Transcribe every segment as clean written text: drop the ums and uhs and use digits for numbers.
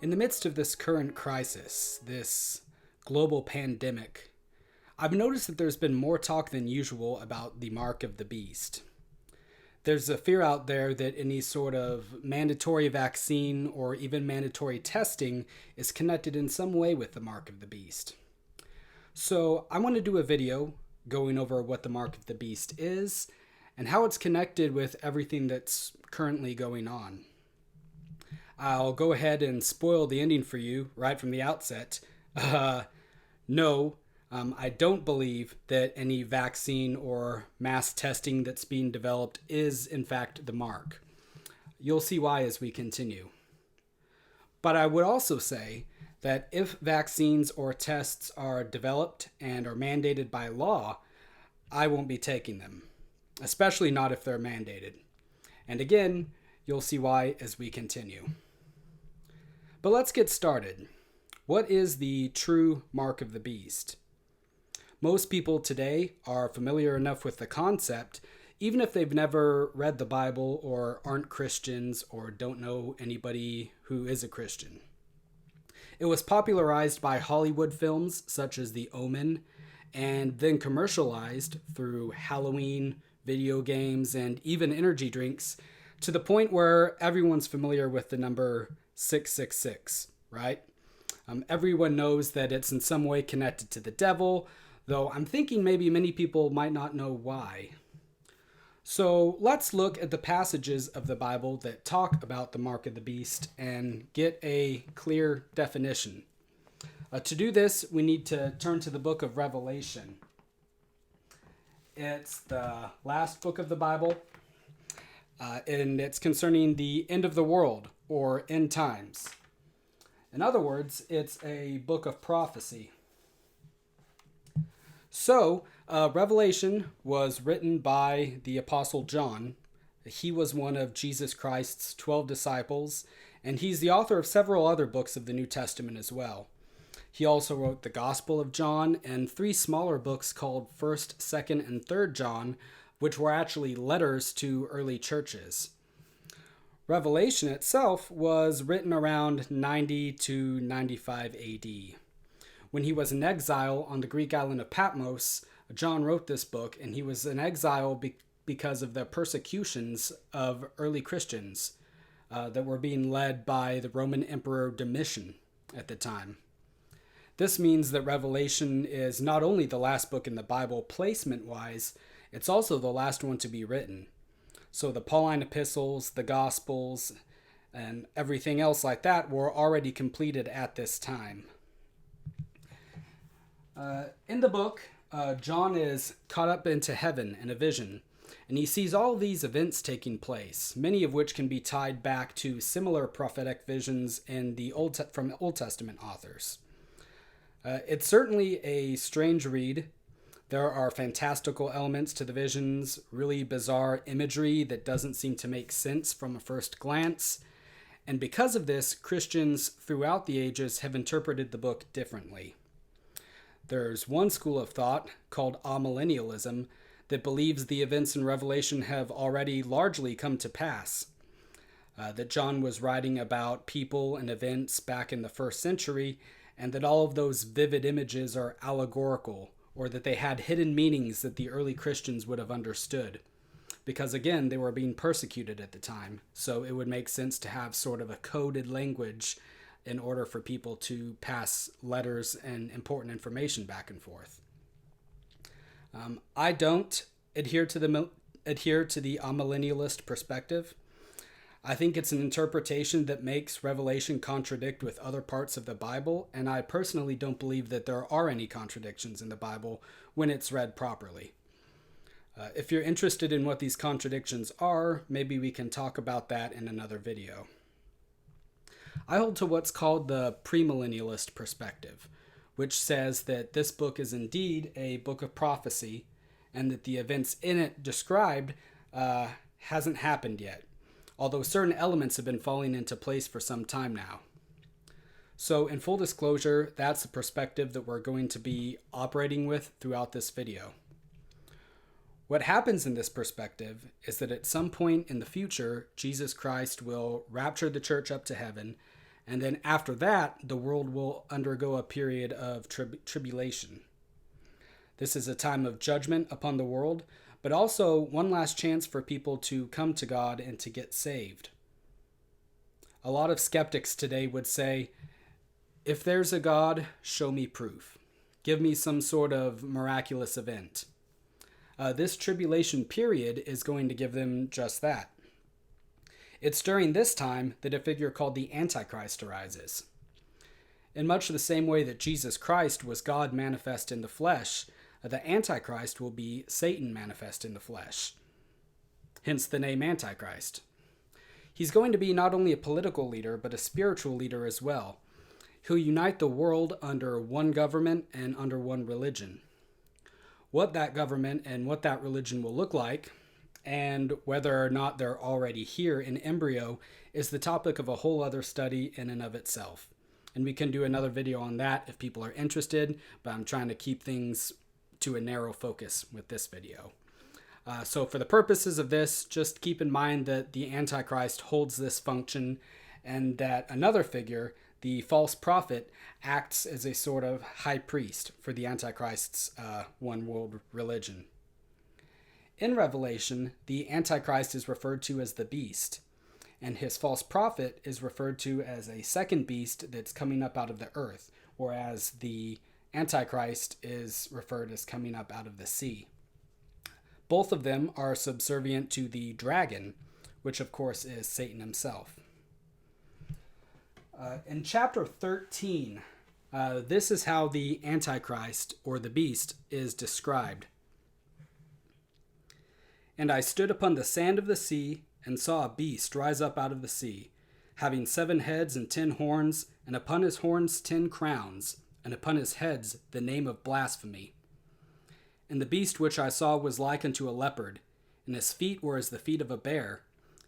In the midst of this current crisis, this global pandemic, I've noticed that there's been more talk than usual about the mark of the beast. There's a fear out there that any sort of mandatory vaccine or even mandatory testing is connected in some way with the mark of the beast. So I want to do a video going over what the mark of the beast is and how it's connected with everything that's currently going on. I'll go ahead and spoil the ending for you right from the outset. No, I don't believe that any vaccine or mass testing that's being developed is, in fact, the mark. You'll see why as we continue. But I would also say that if vaccines or tests are developed and are mandated by law, I won't be taking them, especially not if they're mandated. And again, you'll see why as we continue. But let's get started. What is the true mark of the beast? Most people today are familiar enough with the concept, even if they've never read the Bible or aren't Christians or don't know anybody who is a Christian. It was popularized by Hollywood films such as The Omen, and then commercialized through Halloween, video games, and even energy drinks, to the point where everyone's familiar with the number 666, right? Everyone knows that it's in some way connected to the devil, though I'm thinking maybe many people might not know why. So let's look at the passages of the Bible that talk about the mark of the beast and get a clear definition. To do this, we need to turn to the book of Revelation. It's the last book of the Bible, and it's concerning the end of the world, or end times. In other words, it's a book of prophecy. So, Revelation was written by the Apostle John. He was one of Jesus Christ's 12 disciples, and he's the author of several other books of the New Testament as well. He also wrote the Gospel of John and 3 smaller books called 1st, 2nd, and 3rd John, which were actually letters to early churches. Revelation itself was written around 90 to 95 AD. When he was in exile on the Greek island of Patmos, John wrote this book, and he was in exile because of the persecutions of early Christians that were being led by the Roman Emperor Domitian at the time. This means that Revelation is not only the last book in the Bible placement-wise, it's also the last one to be written. So the Pauline epistles, the Gospels, and everything else like that were already completed at this time. In the book, John is caught up into heaven in a vision, and he sees all these events taking place, many of which can be tied back to similar prophetic visions in from Old Testament authors. It's certainly a strange read. There are fantastical elements to the visions, really bizarre imagery that doesn't seem to make sense from a first glance. And because of this, Christians throughout the ages have interpreted the book differently. There's one school of thought called Amillennialism that believes the events in Revelation have already largely come to pass. That John was writing about people and events back in the 1st century, and that all of those vivid images are allegorical, or that they had hidden meanings that the early Christians would have understood. Because again, they were being persecuted at the time, so it would make sense to have sort of a coded language in order for people to pass letters and important information back and forth. I don't adhere to the Amillennialist perspective. I think it's an interpretation that makes Revelation contradict with other parts of the Bible, and I personally don't believe that there are any contradictions in the Bible when it's read properly. If you're interested in what these contradictions are, maybe we can talk about that in another video. I hold to what's called the Premillennialist Perspective, which says that this book is indeed a book of prophecy, and that the events in it described hasn't happened yet, although certain elements have been falling into place for some time now. So in full disclosure, that's the perspective that we're going to be operating with throughout this video. What happens in this perspective is that at some point in the future, Jesus Christ will rapture the church up to heaven, And then after that, the world will undergo a period of tribulation. This is a time of judgment upon the world, but also one last chance for people to come to God and to get saved. A lot of skeptics today would say, if there's a God, show me proof. Give me some sort of miraculous event. This tribulation period is going to give them just that. It's during this time that a figure called the Antichrist arises. In much the same way that Jesus Christ was God manifest in the flesh, the Antichrist will be Satan manifest in the flesh. Hence the name Antichrist. He's going to be not only a political leader, but a spiritual leader as well. He'll unite the world under one government and under one religion. What that government and what that religion will look like, and whether or not they're already here in embryo, is the topic of a whole other study in and of itself. And we can do another video on that if people are interested, but I'm trying to keep things to a narrow focus with this video. So for the purposes of this, just keep in mind that the Antichrist holds this function and that another figure, the false prophet, acts as a sort of high priest for the Antichrist's one world religion. In Revelation, the Antichrist is referred to as the beast, and his false prophet is referred to as a second beast that's coming up out of the earth, whereas the Antichrist is referred as coming up out of the sea. Both of them are subservient to the dragon, which of course is Satan himself. In chapter 13, this is how the Antichrist, or the beast, is described. And I stood upon the sand of the sea, and saw a beast rise up out of the sea, having 7 heads and 10 horns, and upon his horns 10 crowns, and upon his heads the name of blasphemy. And the beast which I saw was like unto a leopard, and his feet were as the feet of a bear,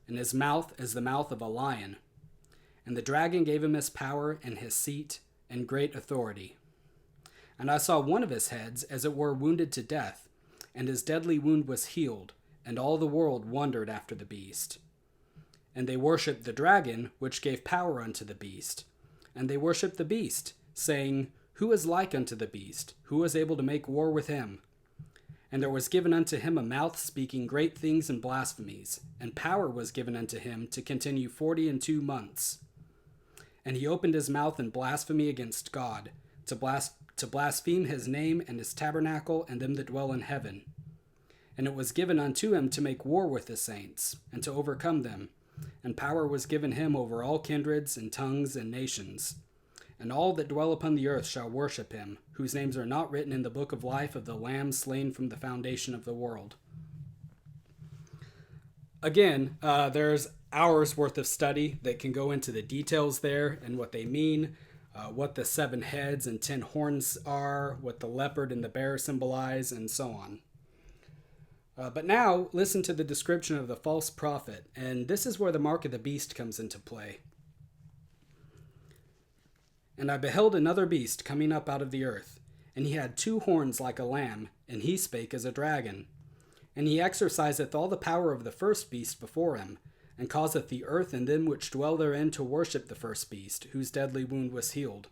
and his mouth as the mouth of a lion. And the dragon gave him his power, and his seat, and great authority. And I saw one of his heads as it were wounded to death, and his deadly wound was healed, and all the world wondered after the beast. And they worshipped the dragon, which gave power unto the beast. And they worshipped the beast, saying, Who is like unto the beast? Who is able to make war with him? And there was given unto him a mouth speaking great things and blasphemies, and power was given unto him to continue 42 months. And he opened his mouth in blasphemy against God, to blaspheme his name and his tabernacle and them that dwell in heaven. And it was given unto him to make war with the saints, and to overcome them. And power was given him over all kindreds and tongues and nations. And all that dwell upon the earth shall worship him, whose names are not written in the book of life of the Lamb slain from the foundation of the world. Again, there's hours worth of study that can go into the details there and what they mean, what the 7 heads and 10 horns are, what the leopard and the bear symbolize, and so on. But now, listen to the description of the false prophet, and this is where the mark of the beast comes into play. And I beheld another beast coming up out of the earth, and he had 2 horns like a lamb, and he spake as a dragon. And he exerciseth all the power of the first beast before him, and causeth the earth and them which dwell therein to worship the first beast, whose deadly wound was healed.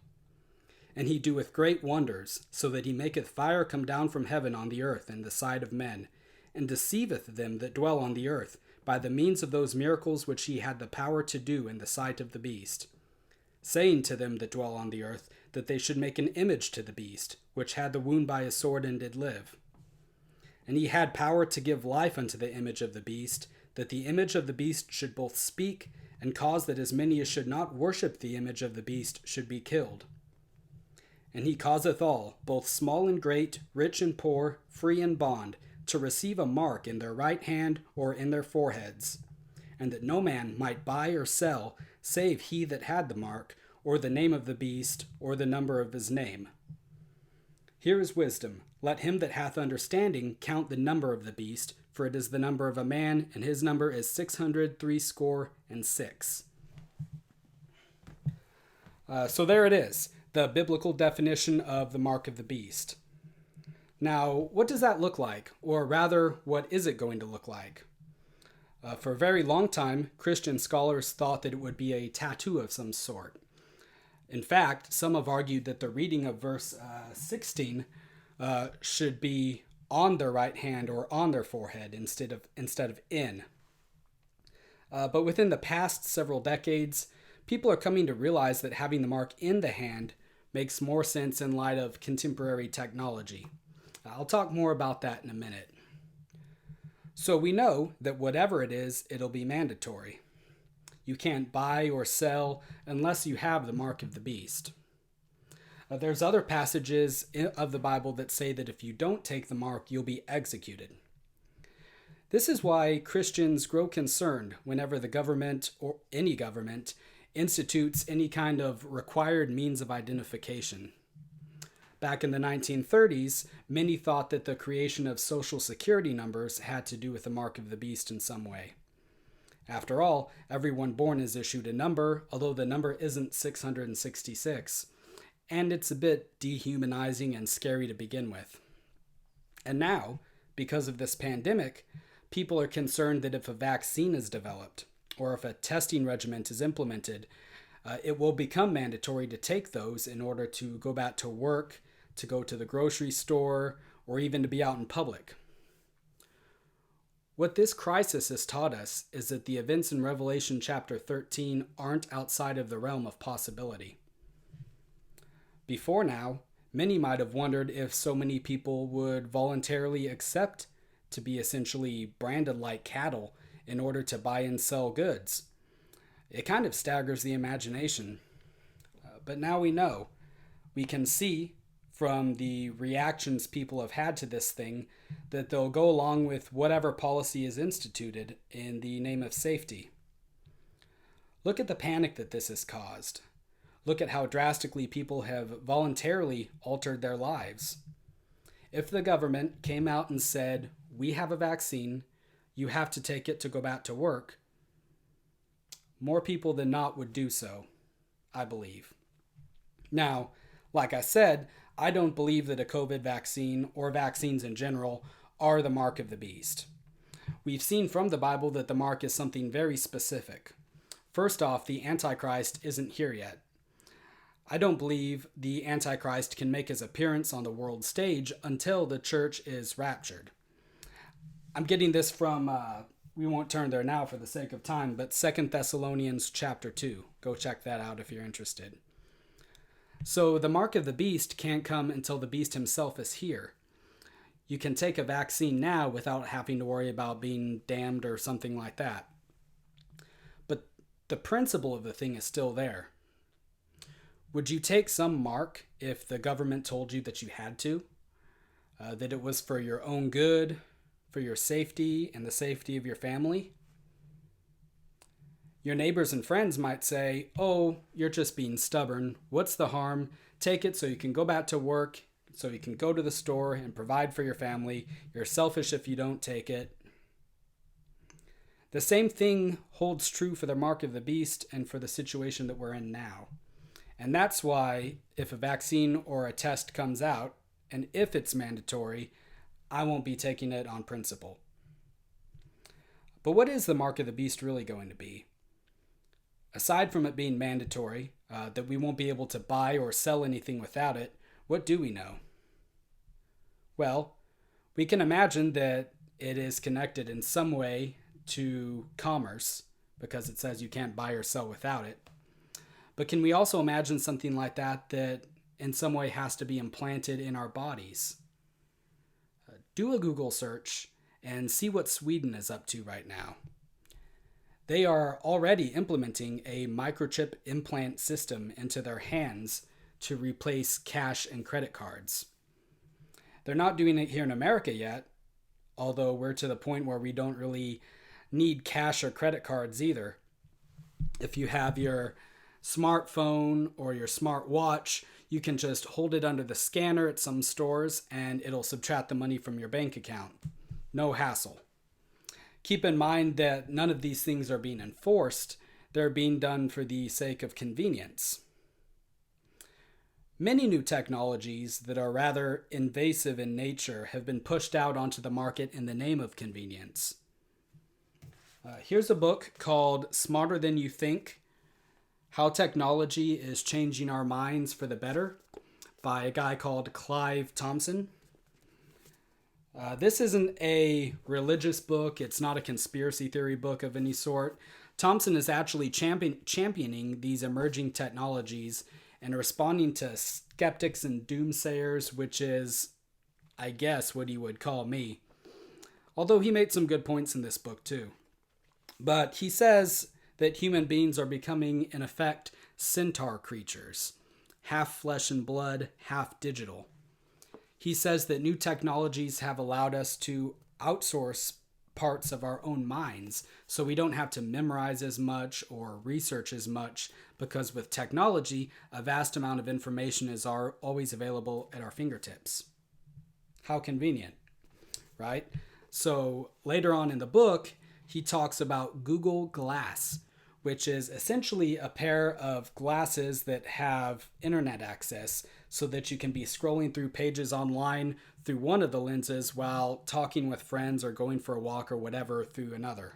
And he doeth great wonders, so that he maketh fire come down from heaven on the earth in the sight of men, and deceiveth them that dwell on the earth, by the means of those miracles which he had the power to do in the sight of the beast, saying to them that dwell on the earth, that they should make an image to the beast, which had the wound by his sword and did live. And he had power to give life unto the image of the beast, that the image of the beast should both speak, and cause that as many as should not worship the image of the beast should be killed. And he causeth all, both small and great, rich and poor, free and bond, to receive a mark in their right hand or in their foreheads, and that no man might buy or sell, save he that had the mark, or the name of the beast, or the number of his name. Here is wisdom. Let him that hath understanding count the number of the beast, for it is the number of a man, and his number is 666. So there it is, the biblical definition of the mark of the beast. Now, what does that look like? Or rather, what is it going to look like? For a very long time, Christian scholars thought that it would be a tattoo of some sort. In fact, some have argued that the reading of verse 16 should be on their right hand or on their forehead instead of in. But within the past several decades, people are coming to realize that having the mark in the hand makes more sense in light of contemporary technology. I'll talk more about that in a minute. So we know that whatever it is, it'll be mandatory. You can't buy or sell unless you have the mark of the beast. There's other passages of the Bible that say that if you don't take the mark, you'll be executed. This is why Christians grow concerned whenever the government or any government institutes any kind of required means of identification. Back in the 1930s, many thought that the creation of social security numbers had to do with the mark of the beast in some way. After all, everyone born is issued a number, although the number isn't 666, and it's a bit dehumanizing and scary to begin with. And now, because of this pandemic, people are concerned that if a vaccine is developed, or if a testing regimen is implemented, it will become mandatory to take those in order to go back to work, to go to the grocery store, or even to be out in public. What this crisis has taught us is that the events in Revelation chapter 13 aren't outside of the realm of possibility. Before now, many might have wondered if so many people would voluntarily accept to be essentially branded like cattle in order to buy and sell goods. It kind of staggers the imagination. But now we know. We can see from the reactions people have had to this thing that they'll go along with whatever policy is instituted in the name of safety. Look at the panic that this has caused. Look at how drastically people have voluntarily altered their lives. If the government came out and said, "We have a vaccine, you have to take it to go back to work," more people than not would do so, I believe. Now, like I said, I don't believe that a COVID vaccine or vaccines in general are the mark of the beast. We've seen from the Bible that the mark is something very specific. First off, the Antichrist isn't here yet. I don't believe the Antichrist can make his appearance on the world stage until the church is raptured. I'm getting this from, we won't turn there now for the sake of time, but 2 Thessalonians chapter 2. Go check that out if you're interested. So the mark of the beast can't come until the beast himself is here. You can take a vaccine now without having to worry about being damned or something like that. But the principle of the thing is still there. Would you take some mark if the government told you that you had to? That it was for your own good, for your safety, and the safety of your family? Your neighbors and friends might say, "Oh, you're just being stubborn. What's the harm? Take it so you can go back to work, so you can go to the store and provide for your family. You're selfish if you don't take it." The same thing holds true for the mark of the beast and for the situation that we're in now. And that's why if a vaccine or a test comes out, and if it's mandatory, I won't be taking it on principle. But what is the mark of the beast really going to be? Aside from it being mandatory, that we won't be able to buy or sell anything without it, what do we know? Well, we can imagine that it is connected in some way to commerce, because it says you can't buy or sell without it. But can we also imagine something like that in some way has to be implanted in our bodies? Do a Google search and see what Sweden is up to right now. They are already implementing a microchip implant system into their hands to replace cash and credit cards. They're not doing it here in America yet, although we're to the point where we don't really need cash or credit cards either. If you have your smartphone or your smartwatch, you can just hold it under the scanner at some stores and it'll subtract the money from your bank account. No hassle. Keep in mind that none of these things are being enforced. They're being done for the sake of convenience. Many new technologies that are rather invasive in nature have been pushed out onto the market in the name of convenience. Here's a book called Smarter Than You Think How Technology is Changing Our Minds for the Better by a guy called Clive Thompson. This isn't a religious book. It's not a conspiracy theory book of any sort. Thompson is actually championing these emerging technologies and responding to skeptics and doomsayers, which is, I guess, what he would call me. Although he made some good points in this book too. But he says that human beings are becoming, in effect, centaur creatures, half flesh and blood, half digital. He says that new technologies have allowed us to outsource parts of our own minds, so we don't have to memorize as much or research as much, because with technology, a vast amount of information is always available at our fingertips. How convenient, right? So later on in the book, he talks about Google Glass, which is essentially a pair of glasses that have internet access so that you can be scrolling through pages online through one of the lenses while talking with friends or going for a walk or whatever through another.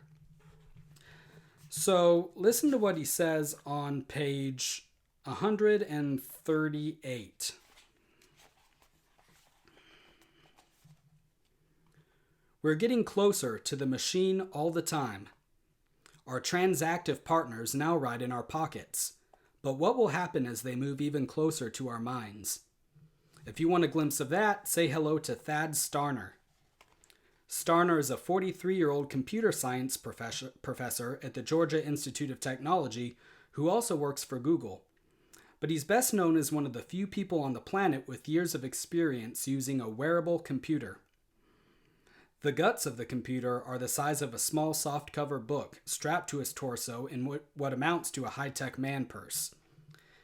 So listen to what he says on page 138. We're getting closer to the machine all the time. Our transactive partners now ride in our pockets. But what will happen as they move even closer to our minds? If you want a glimpse of that, say hello to Thad Starner. Starner is a 43-year-old computer science professor at the Georgia Institute of Technology who also works for Google. But he's best known as one of the few people on the planet with years of experience using a wearable computer. The guts of the computer are the size of a small softcover book strapped to his torso in what amounts to a high-tech man purse.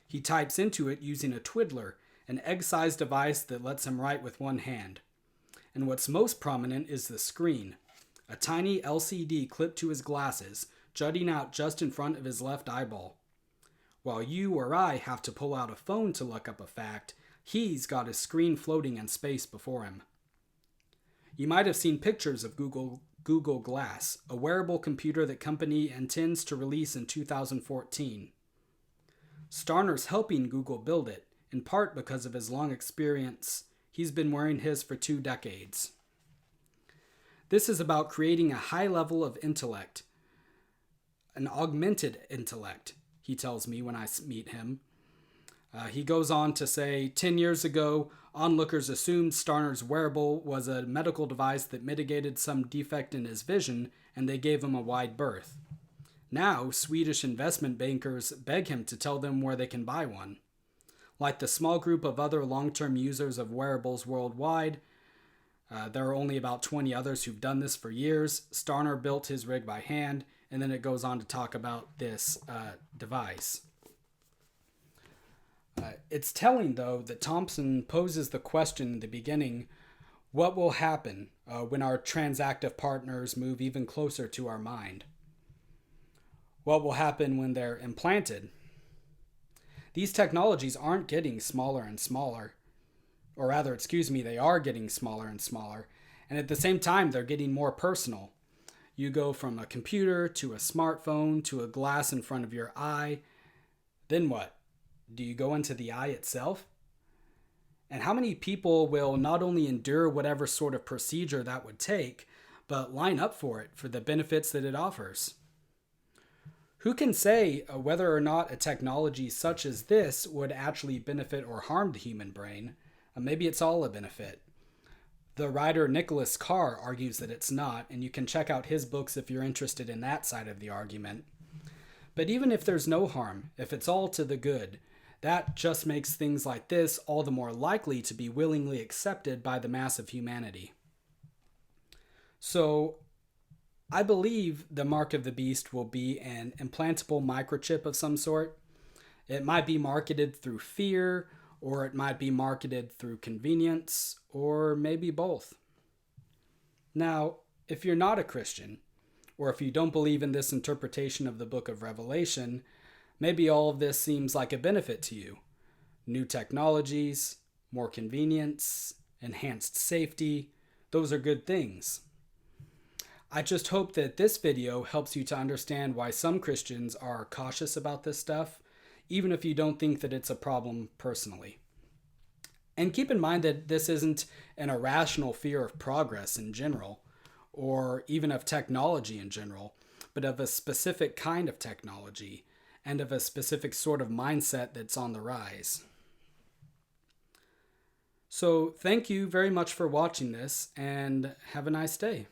He types into it using a twiddler, an egg-sized device that lets him write with one hand. And what's most prominent is the screen, a tiny LCD clipped to his glasses, jutting out just in front of his left eyeball. While you or I have to pull out a phone to look up a fact, he's got his screen floating in space before him. You might have seen pictures of Google Glass, a wearable computer the company intends to release in 2014. Starner's helping Google build it, in part because of his long experience. He's been wearing his for 2 decades. This is about creating a high level of intellect, an augmented intellect, he tells me when I meet him. He goes on to say, 10 years ago, onlookers assumed Starner's wearable was a medical device that mitigated some defect in his vision, and they gave him a wide berth. Now, Swedish investment bankers beg him to tell them where they can buy one. Like the small group of other long-term users of wearables worldwide, there are only about 20 others who've done this for years. Starner built his rig by hand, and then it goes on to talk about this device. It's telling, though, that Thompson poses the question in the beginning, what will happen when our transactive partners move even closer to our mind? What will happen when they're implanted? These technologies aren't getting smaller and smaller. Or rather, they are getting smaller and smaller. And at the same time, they're getting more personal. You go from a computer to a smartphone to a glass in front of your eye. Then what? Do you go into the eye itself? And how many people will not only endure whatever sort of procedure that would take, but line up for it for the benefits that it offers? Who can say whether or not a technology such as this would actually benefit or harm the human brain? Maybe it's all a benefit. The writer Nicholas Carr argues that it's not, and you can check out his books if you're interested in that side of the argument. But even if there's no harm, if it's all to the good, that just makes things like this all the more likely to be willingly accepted by the mass of humanity. So, I believe the mark of the beast will be an implantable microchip of some sort. It might be marketed through fear, or it might be marketed through convenience, or maybe both. Now, if you're not a Christian, or if you don't believe in this interpretation of the book of Revelation, maybe all of this seems like a benefit to you. New technologies, more convenience, enhanced safety, those are good things. I just hope that this video helps you to understand why some Christians are cautious about this stuff, even if you don't think that it's a problem personally. And keep in mind that this isn't an irrational fear of progress in general, or even of technology in general, but of a specific kind of technology and of a specific sort of mindset that's on the rise. So thank you very much for watching this, and have a nice day.